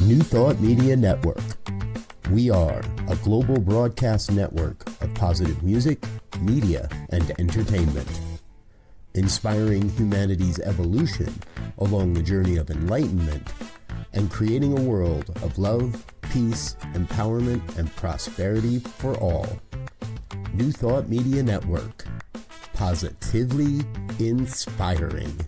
New Thought Media Network. We are a global broadcast network of positive music, media, and entertainment, inspiring humanity's evolution along the journey of enlightenment and creating a world of love, peace, empowerment, and prosperity for all. New Thought Media Network. Positively inspiring.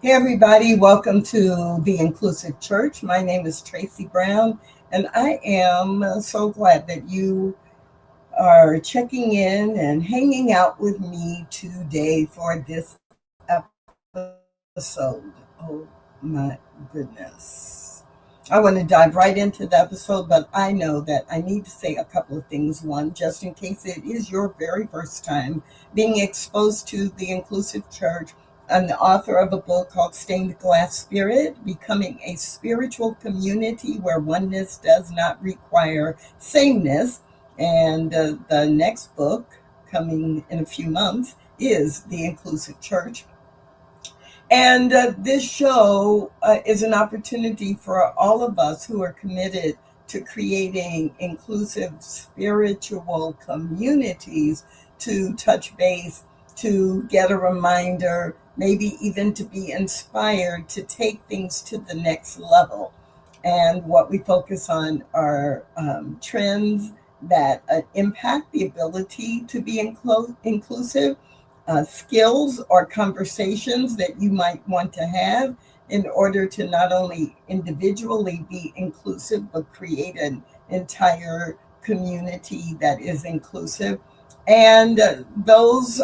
Hey everybody, welcome to the Inclusive Church. My name is Tracy Brown, and I am so glad that you are checking in and hanging out with me today for this episode. Oh my goodness. I want to dive right into the episode, but I know that I need to say a couple of things. One, just in case it is your very first time being exposed to the Inclusive Church, I'm the author of a book called Stained Glass Spirit, Becoming a Spiritual Community Where Oneness Does Not Require Sameness. And the next book, coming in a few months, is The Inclusive Church. And this show is an opportunity for all of us who are committed to creating inclusive spiritual communities to touch base, to get a reminder, maybe even to be inspired to take things to the next level. And what we focus on are trends that impact the ability to be inclusive, skills or conversations that you might want to have in order to not only individually be inclusive, but create an entire community that is inclusive. And those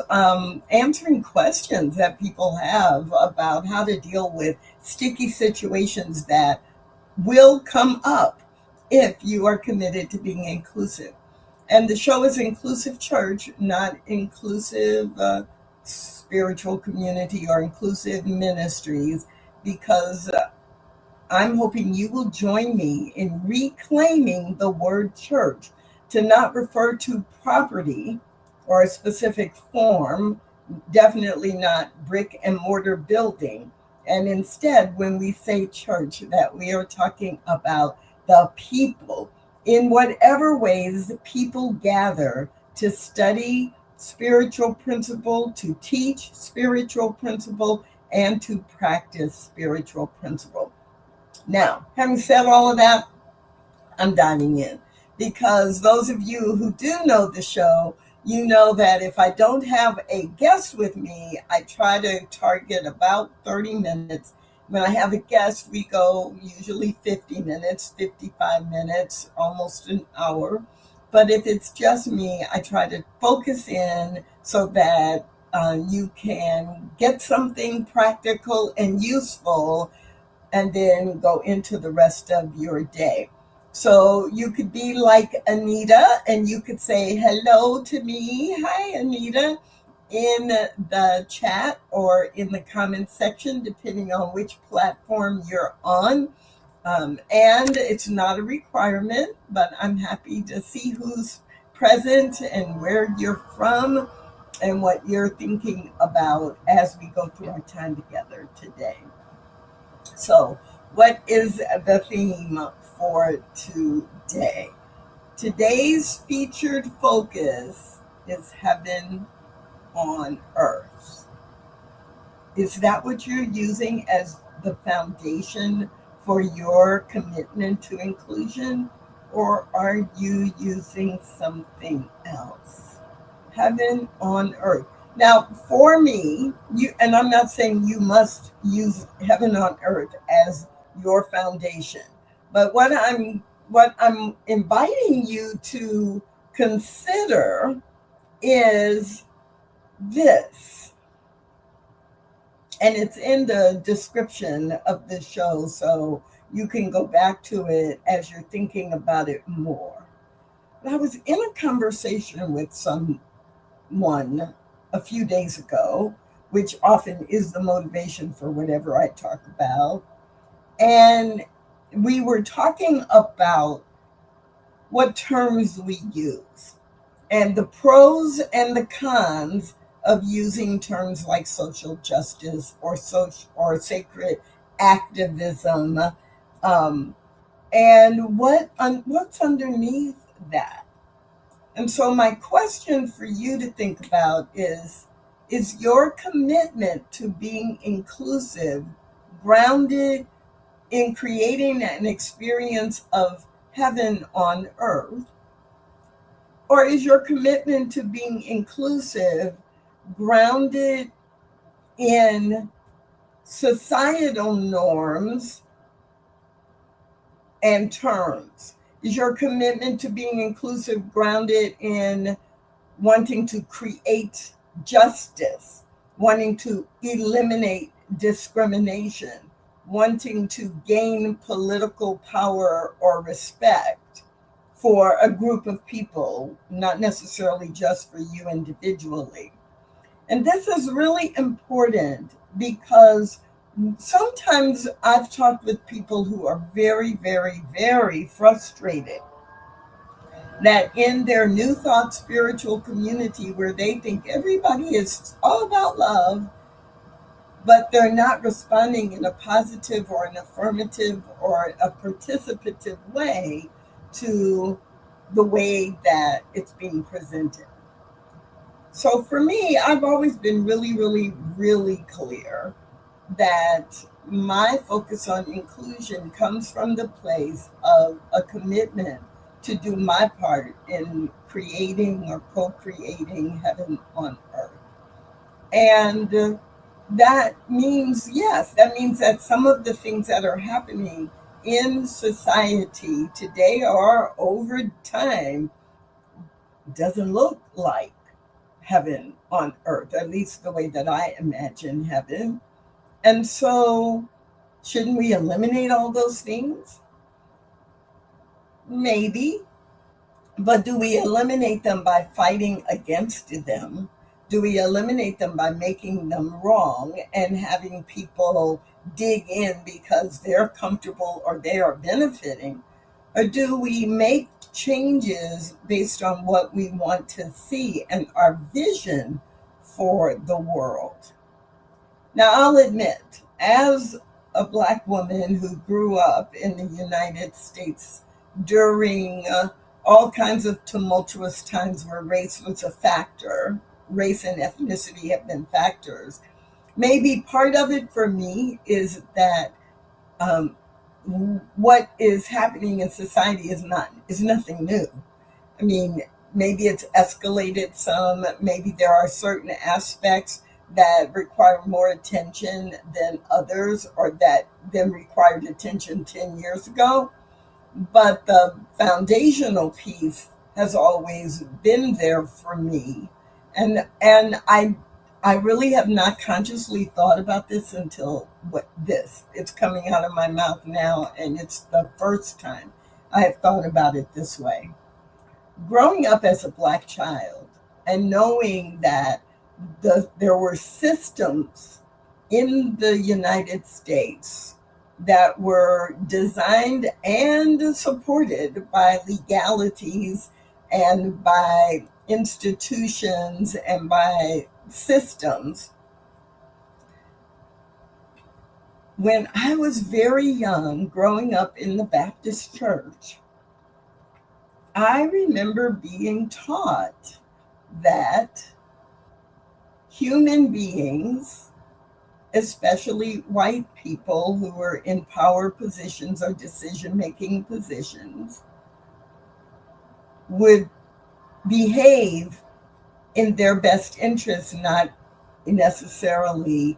answering questions that people have about how to deal with sticky situations that will come up if you are committed to being inclusive. And the show is Inclusive Church, not inclusive spiritual community or inclusive ministries, because I'm hoping you will join me in reclaiming the word church to not refer to property or a specific form, definitely not brick and mortar building. And instead, when we say church, that we are talking about the people, in whatever ways people gather to study spiritual principle, to teach spiritual principle, and to practice spiritual principle. Now, having said all of that, I'm diving in, because those of you who do know the show, you know that if I don't have a guest with me, I try to target about 30 minutes. When I have a guest, we go usually 50 minutes, 55 minutes, almost an hour. But if it's just me, I try to focus in so that you can get something practical and useful and then go into the rest of your day. So you could be like Anita and you could say hello to me. Hi, Anita, in the chat or in the comment section, depending on which platform you're on. And it's not a requirement, but I'm happy to see who's present and where you're from and what you're thinking about as we go through our time together today. So, what is the theme for today. Today's featured focus is heaven on earth. Is that what you're using as the foundation for your commitment to inclusion? Or are you using something else? Heaven on earth. Now, for me, and I'm not saying you must use heaven on earth as your foundation, but what I'm inviting you to consider is this, and it's in the description of the show, so you can go back to it as you're thinking about it more. But I was in a conversation with someone a few days ago, which often is the motivation for whatever I talk about. And we were talking about what terms we use and the pros and the cons of using terms like social justice or social or sacred activism, and what's underneath that. And so my question for you to think about is your commitment to being inclusive grounded in creating an experience of heaven on earth? Or is your commitment to being inclusive grounded in societal norms and terms? Is your commitment to being inclusive grounded in wanting to create justice, wanting to eliminate discrimination, wanting to gain political power or respect for a group of people, not necessarily just for you individually? And this is really important because sometimes I've talked with people who are very, very, very frustrated that in their New Thought spiritual community, where they think everybody is all about love, but they're not responding in a positive or an affirmative or a participative way to the way that it's being presented. So for me, I've always been really, really, really clear that my focus on inclusion comes from the place of a commitment to do my part in creating or co-creating heaven on earth. And that means, yes, that means that some of the things that are happening in society today or over time doesn't look like heaven on earth, at least the way that I imagine heaven. And so, shouldn't we eliminate all those things? Maybe. But do we eliminate them by fighting against them? Do we eliminate them by making them wrong and having people dig in because they're comfortable or they are benefiting? Or do we make changes based on what we want to see and our vision for the world? Now, I'll admit, as a Black woman who grew up in the United States during all kinds of tumultuous times where race was a factor, race and ethnicity have been factors, maybe part of it for me is that um, what is happening in society is nothing new. I mean, maybe it's escalated some. Maybe there are certain aspects that require more attention than others, or that then required attention 10 years ago. But the foundational piece has always been there for me. And I really have not consciously thought about this until it's coming out of my mouth now, and it's the first time I have thought about it this way. Growing up as a Black child and knowing that there were systems in the United States that were designed and supported by legalities and by institutions and by systems When I was very young, growing up in the Baptist church, I remember being taught that human beings, especially white people who were in power positions or decision-making positions, would behave in their best interest, not necessarily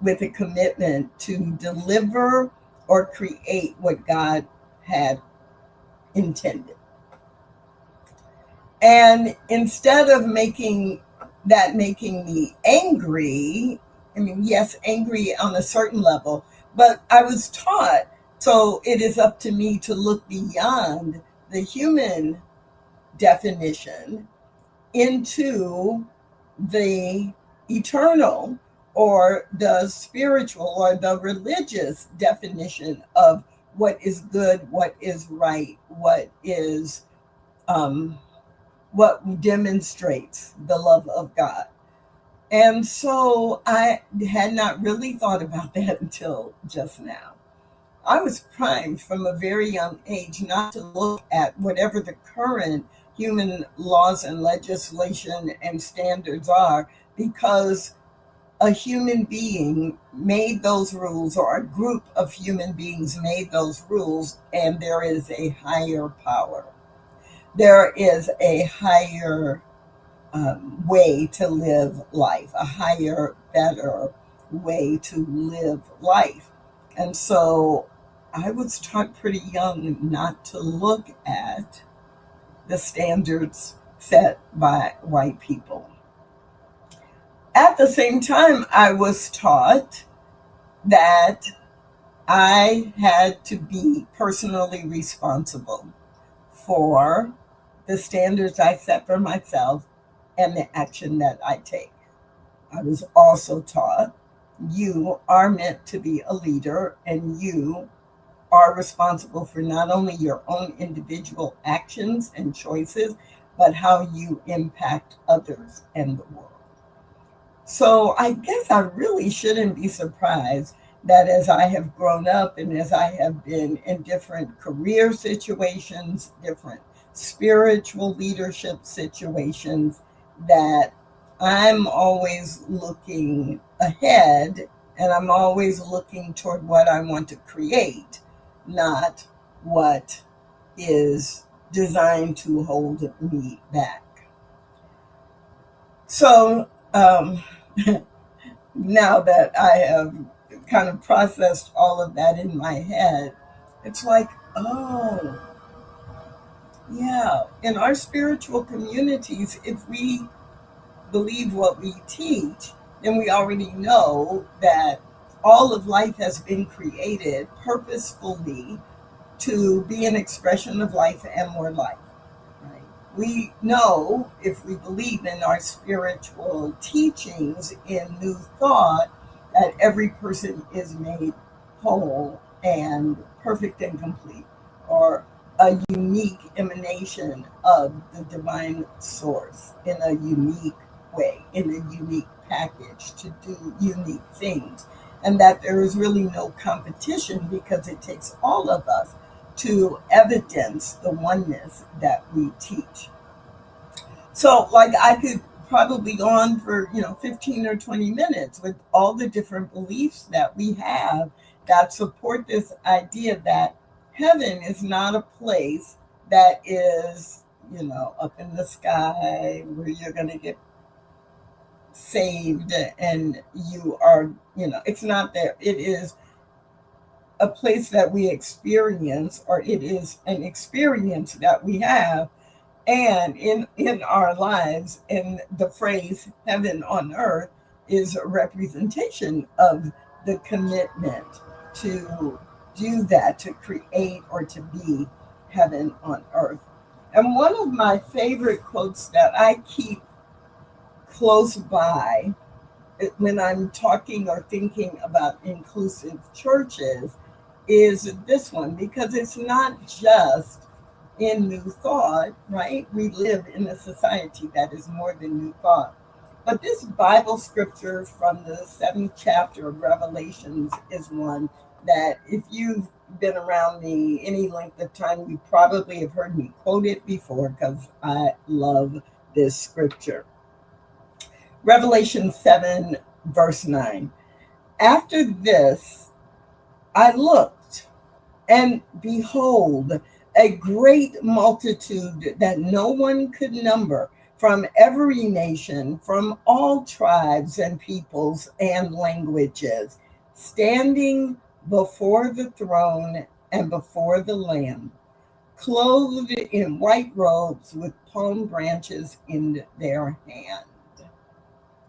with a commitment to deliver or create what God had intended. And instead of making me angry, I mean, yes, angry on a certain level, but I was taught, so it is up to me to look beyond the human definition into the eternal or the spiritual or the religious definition of what is good, what is right, um, what demonstrates the love of God. And so I had not really thought about that until just now. I was primed from a very young age not to look at whatever the current human laws and legislation and standards are, because a human being made those rules, or a group of human beings made those rules, and there is a higher power. There is a higher way to live life, a higher, better way to live life. And so I was taught pretty young not to look at the standards set by white people. At the same time, I was taught that I had to be personally responsible for the standards I set for myself and the action that I take. I was also taught you are meant to be a leader, and you are responsible for not only your own individual actions and choices, but how you impact others and the world. So I guess I really shouldn't be surprised that as I have grown up and as I have been in different career situations, different spiritual leadership situations, that I'm always looking ahead and I'm always looking toward what I want to create, not what is designed to hold me back. So, now that I have kind of processed all of that in my head, it's like, oh, yeah, in our spiritual communities, if we believe what we teach, then we already know that all of life has been created purposefully to be an expression of life and more life. Right? We know, if we believe in our spiritual teachings in New Thought, that every person is made whole and perfect and complete, or a unique emanation of the divine source in a unique way, in a unique package to do unique things. And that there is really no competition, because it takes all of us to evidence the oneness that we teach. So, like, I could probably go on for 15 or 20 minutes with all the different beliefs that we have that support this idea that heaven is not a place that is up in the sky where you're going to get saved and you are, it's not there. It is a place that we experience, or it is an experience that we have. And in our lives, and the phrase heaven on earth is a representation of the commitment to do that, to create or to be heaven on earth. And one of my favorite quotes that I keep close by when I'm talking or thinking about inclusive churches is this one, because it's not just in New Thought, right? We live in a society that is more than New Thought. But this Bible scripture from the 7th chapter of Revelations is one that if you've been around me any length of time, you probably have heard me quote it before because I love this scripture. Revelation 7, verse 9. After this, I looked, and behold, a great multitude that no one could number, from every nation, from all tribes and peoples and languages, standing before the throne and before the Lamb, clothed in white robes with palm branches in their hand.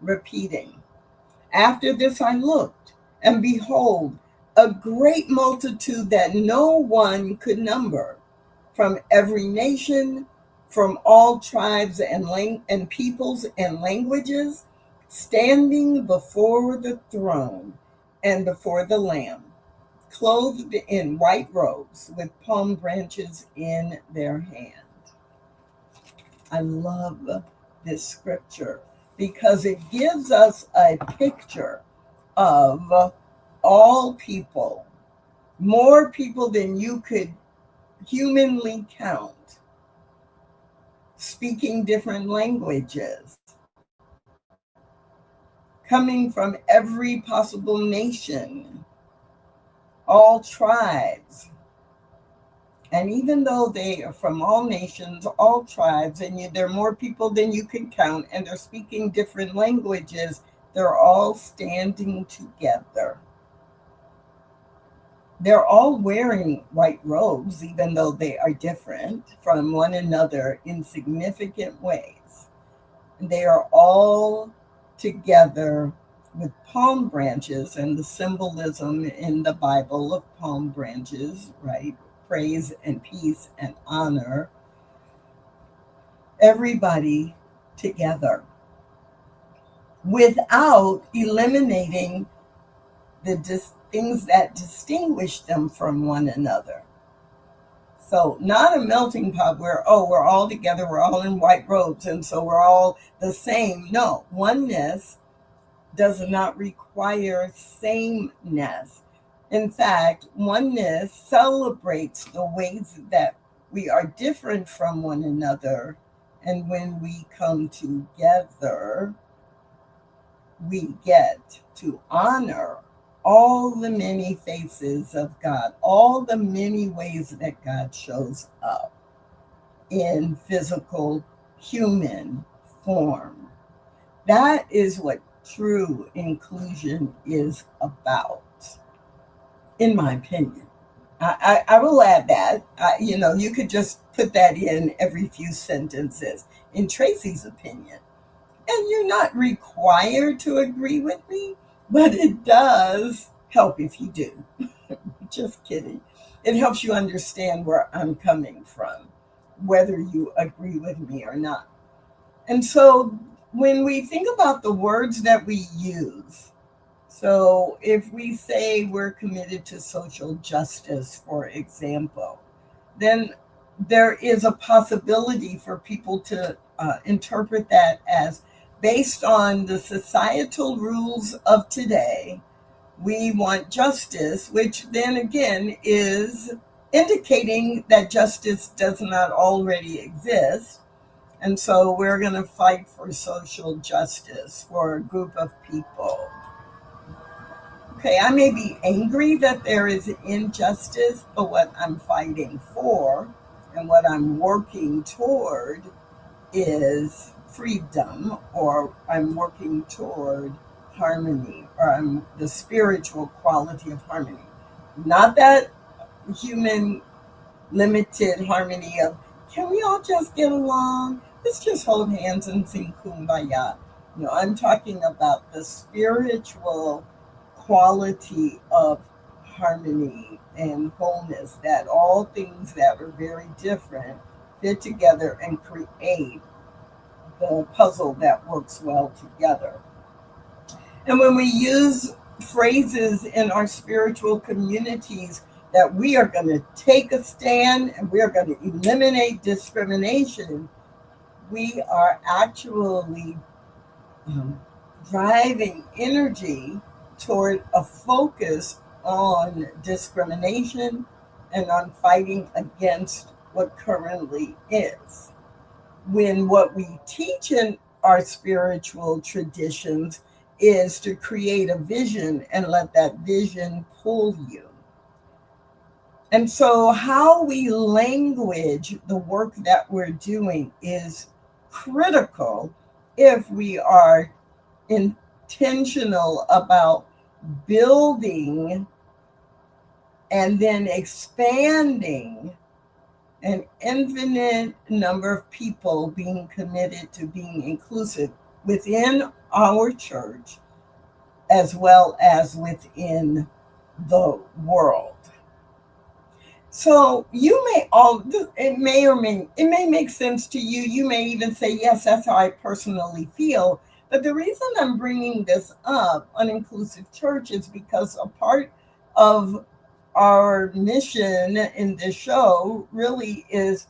Repeating. After this I looked, and behold, a great multitude that no one could number, from every nation, from all tribes and peoples and languages, standing before the throne and before the Lamb, clothed in white robes with palm branches in their hand. I love this scripture because it gives us a picture of all people, more people than you could humanly count, speaking different languages, coming from every possible nation, all tribes. And even though they are from all nations, all tribes, and there are more people than you can count, and they're speaking different languages, they're all standing together. They're all wearing white robes, even though they are different from one another in significant ways. They are all together with palm branches, and the symbolism in the Bible of palm branches, right? Praise and peace and honor. Everybody together without eliminating the things that distinguish them from one another. So not a melting pot where, we're all together, we're all in white robes, and so we're all the same. No, oneness does not require sameness. In fact, oneness celebrates the ways that we are different from one another. And when we come together, we get to honor all the many faces of God, all the many ways that God shows up in physical human form. That is what true inclusion is about, in my opinion. I will add that, you could just put that in every few sentences, in Tracy's opinion. And you're not required to agree with me, but it does help if you do. Just kidding. It helps you understand where I'm coming from, whether you agree with me or not. And so when we think about the words that we use, so if we say we're committed to social justice, for example, then there is a possibility for people to interpret that as based on the societal rules of today, we want justice, which then again is indicating that justice does not already exist. And so we're going to fight for social justice for a group of people. Okay, I may be angry that there is injustice, but what I'm fighting for and what I'm working toward is freedom, or I'm working toward harmony, or I'm the spiritual quality of harmony. Not that human limited harmony of, can we all just get along? Let's just hold hands and sing kumbaya. No, I'm talking about the spiritual quality of harmony and wholeness, that all things that are very different fit together and create the puzzle that works well together. And when we use phrases in our spiritual communities that we are going to take a stand and we are going to eliminate discrimination, we are actually driving energy toward a focus on discrimination and on fighting against what currently is. When what we teach in our spiritual traditions is to create a vision and let that vision pull you. And so, how we language the work that we're doing is critical if we are intentional about building and then expanding an infinite number of people being committed to being inclusive within our church as well as within the world. So you may all, it may or may, it may make sense to you. You may even say, yes, that's how I personally feel. But the reason I'm bringing this up on Inclusive Church is because a part of our mission in this show really is,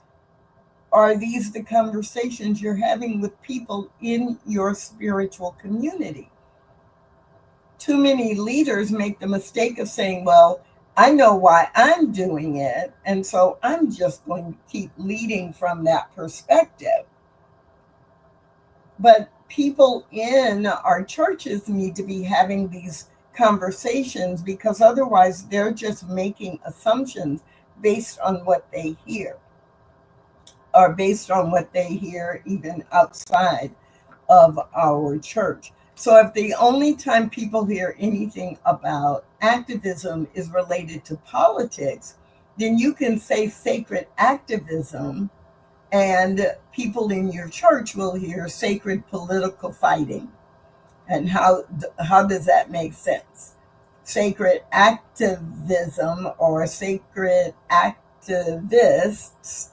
are these the conversations you're having with people in your spiritual community? Too many leaders make the mistake of saying, well, I know why I'm doing it, and so I'm just going to keep leading from that perspective. But people in our churches need to be having these conversations, because otherwise they're just making assumptions based on what they hear, or based on what they hear even outside of our church. So if the only time people hear anything about activism is related to politics, then you can say sacred activism, and people in your church will hear sacred political fighting. And how does that make sense? Sacred activism or sacred activists,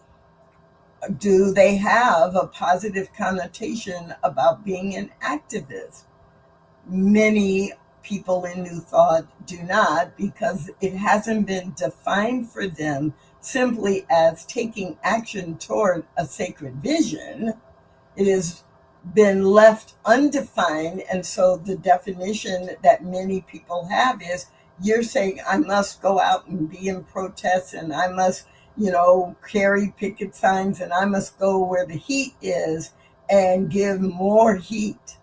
do they have a positive connotation about being an activist? Many people in New Thought do not, because it hasn't been defined for them simply as taking action toward a sacred vision. It has been left undefined, and so the definition that many people have is, you're saying I must go out and be in protests, and I must, carry picket signs, and I must go where the heat is and give more heat.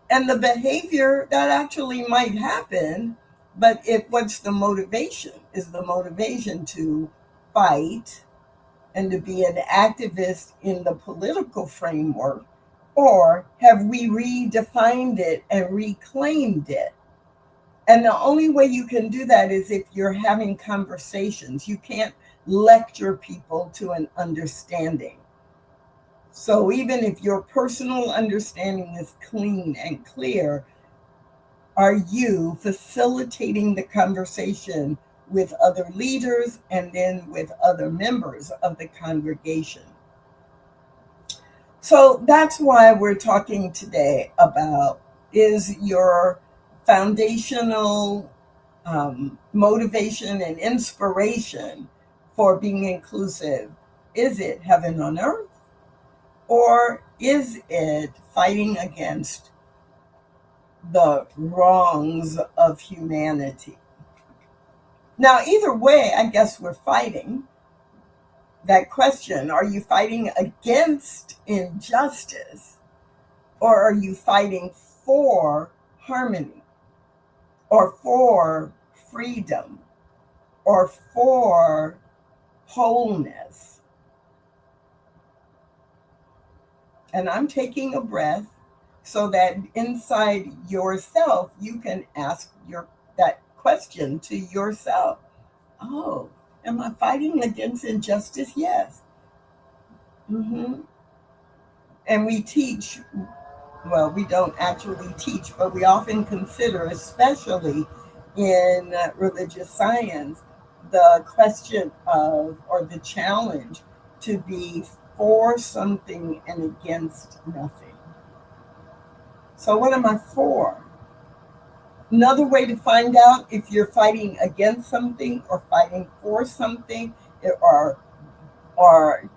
And the behavior that actually might happen, but what's the motivation? Is the motivation to fight and to be an activist in the political framework, or have we redefined it and reclaimed it? And the only way you can do that is if you're having conversations. You can't lecture people to an understanding. So even if your personal understanding is clean and clear, are you facilitating the conversation with other leaders and then with other members of the congregation? So that's why we're talking today about, is your foundational motivation and inspiration for being inclusive, is it heaven on earth? Or is it fighting against the wrongs of humanity? Now, either way, I guess we're fighting that question. Are you fighting against injustice, or are you fighting for harmony, or for freedom, or for wholeness? And I'm taking a breath so that inside yourself you can ask that question to yourself. Oh, am I fighting against injustice? Yes. Mm-hmm. And we teach, well, we don't actually teach, but we often consider, especially in religious science, the question of, or the challenge to be for something and against nothing. So what am I for? Another way to find out if you're fighting against something or fighting for something, or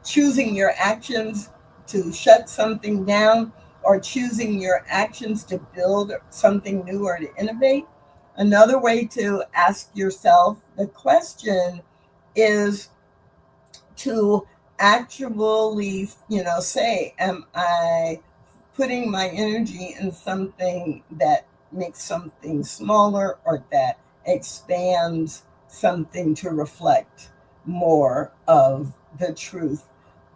choosing your actions to shut something down, or choosing your actions to build something new or to innovate. Another way to ask yourself the question is to actually, say, am I putting my energy in something that makes something smaller or that expands something to reflect more of the truth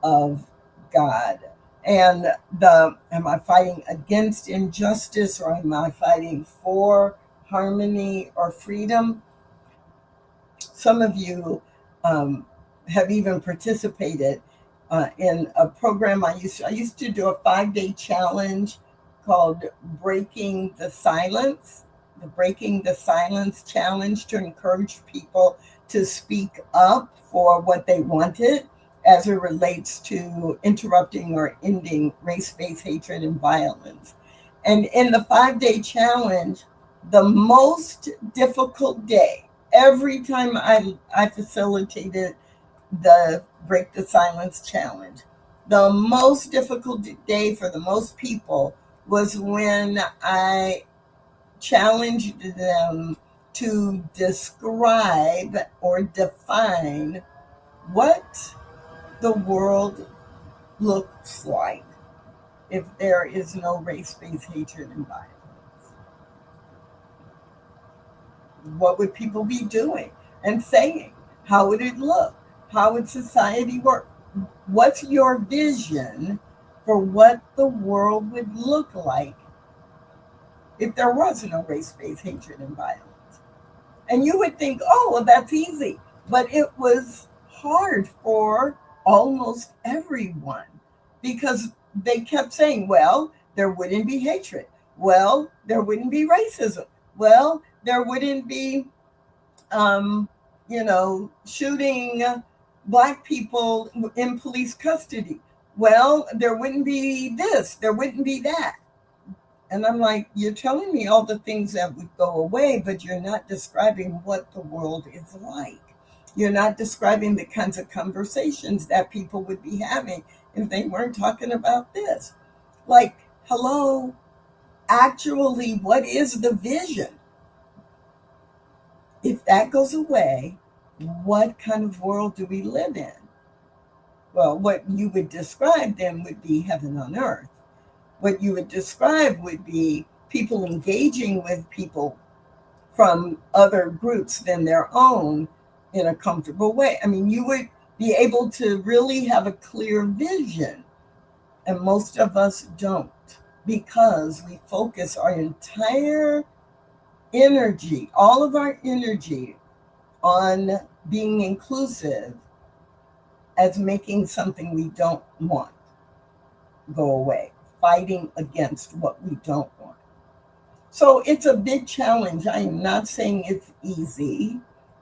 of God? And the am I fighting against injustice or am I fighting for harmony or freedom? Some of you um, have even participated in a program I used to do a 5-day challenge called Breaking the Silence, the Breaking the Silence challenge, to encourage people to speak up for what they wanted as it relates to interrupting or ending race-based hatred and violence. And in the 5-day challenge, the most difficult day, every time I facilitated the Break the Silence challenge, the most difficult day for the most people was when I challenged them to describe or define what the world looks like if there is no race-based hatred and violence. What would people be doing and saying? How would it look? How would society work? What's your vision for what the world would look like if there was no race-based hatred and violence? And you would think, oh, well, that's easy. But it was hard for almost everyone because they kept saying, well, there wouldn't be hatred. Well, there wouldn't be racism. Well, there wouldn't be um, shooting black people in police custody. Well, there wouldn't be this, there wouldn't be that. And I'm like, you're telling me all the things that would go away, but you're not describing what the world is like. You're not describing the kinds of conversations that people would be having if they weren't talking about this. Like, hello, actually, what is the vision? If that goes away, what kind of world do we live in? Well, what you would describe then would be heaven on earth. What you would describe would be people engaging with people from other groups than their own in a comfortable way. I mean, you would be able to really have a clear vision. And most of us don't because we focus our entire energy, all of our energy, on being inclusive as making something we don't want go away, fighting against what we don't want. So it's a big challenge. I am not saying it's easy,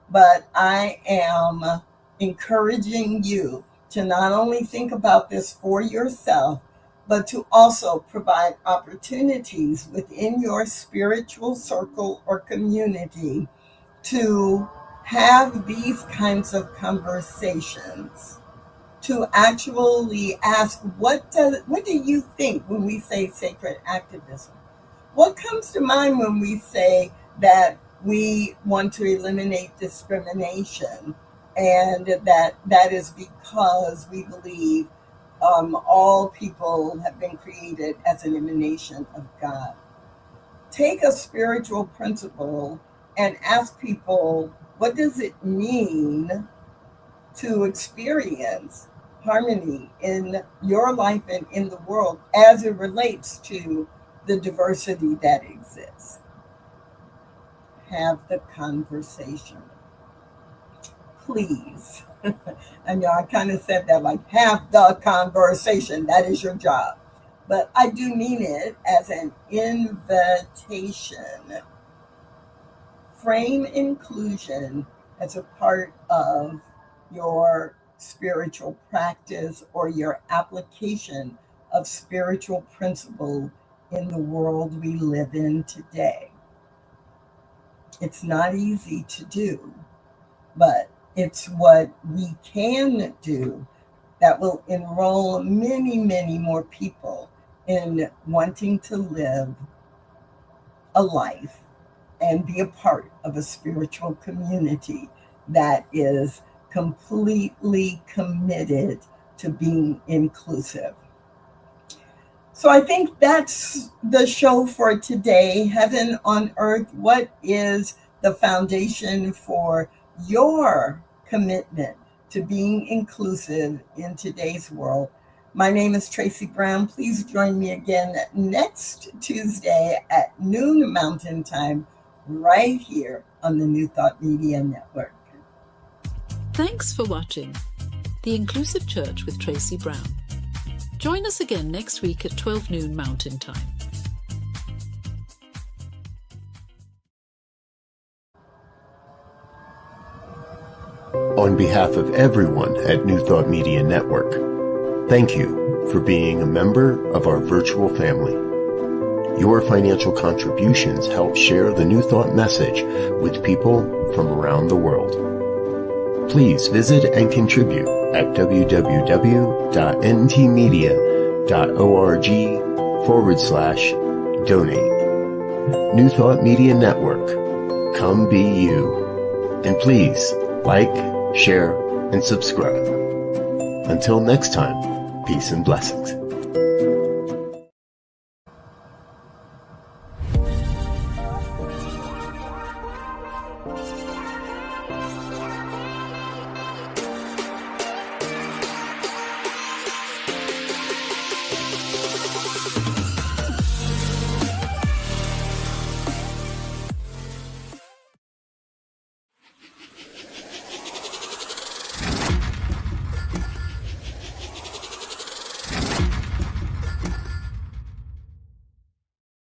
but I am encouraging you to not only think about this for yourself, but to also provide opportunities within your spiritual circle or community to have these kinds of conversations, to actually ask, what do you think when we say sacred activism? What comes to mind when we say that we want to eliminate discrimination and that is because we believe all people have been created as an emanation of God? Take a spiritual principle and ask people, what does it mean to experience harmony in your life and in the world as it relates to the diversity that exists? Have the conversation. Please. I know I kind of said that like, have the conversation. That is your job. But I do mean it as an invitation. Frame inclusion as a part of your spiritual practice or your application of spiritual principle in the world we live in today. It's not easy to do, but it's what we can do that will enroll many, many more people in wanting to live a life and be a part of a spiritual community that is completely committed to being inclusive. So I think that's the show for today. Heaven on Earth, what is the foundation for your commitment to being inclusive in today's world? My name is Tracy Brown. Please join me again next Tuesday at noon Mountain Time, right here on the New Thought Media Network. Thanks for watching The Inclusive Church with Tracy Brown. Join us again next week at 12 noon Mountain Time. On behalf of everyone at New Thought Media Network, thank you for being a member of our virtual family. Your financial contributions help share the New Thought message with people from around the world. Please visit and contribute at www.ntmedia.org/donate. New Thought Media Network, come be you. And please like, share, and subscribe. Until next time, peace and blessings.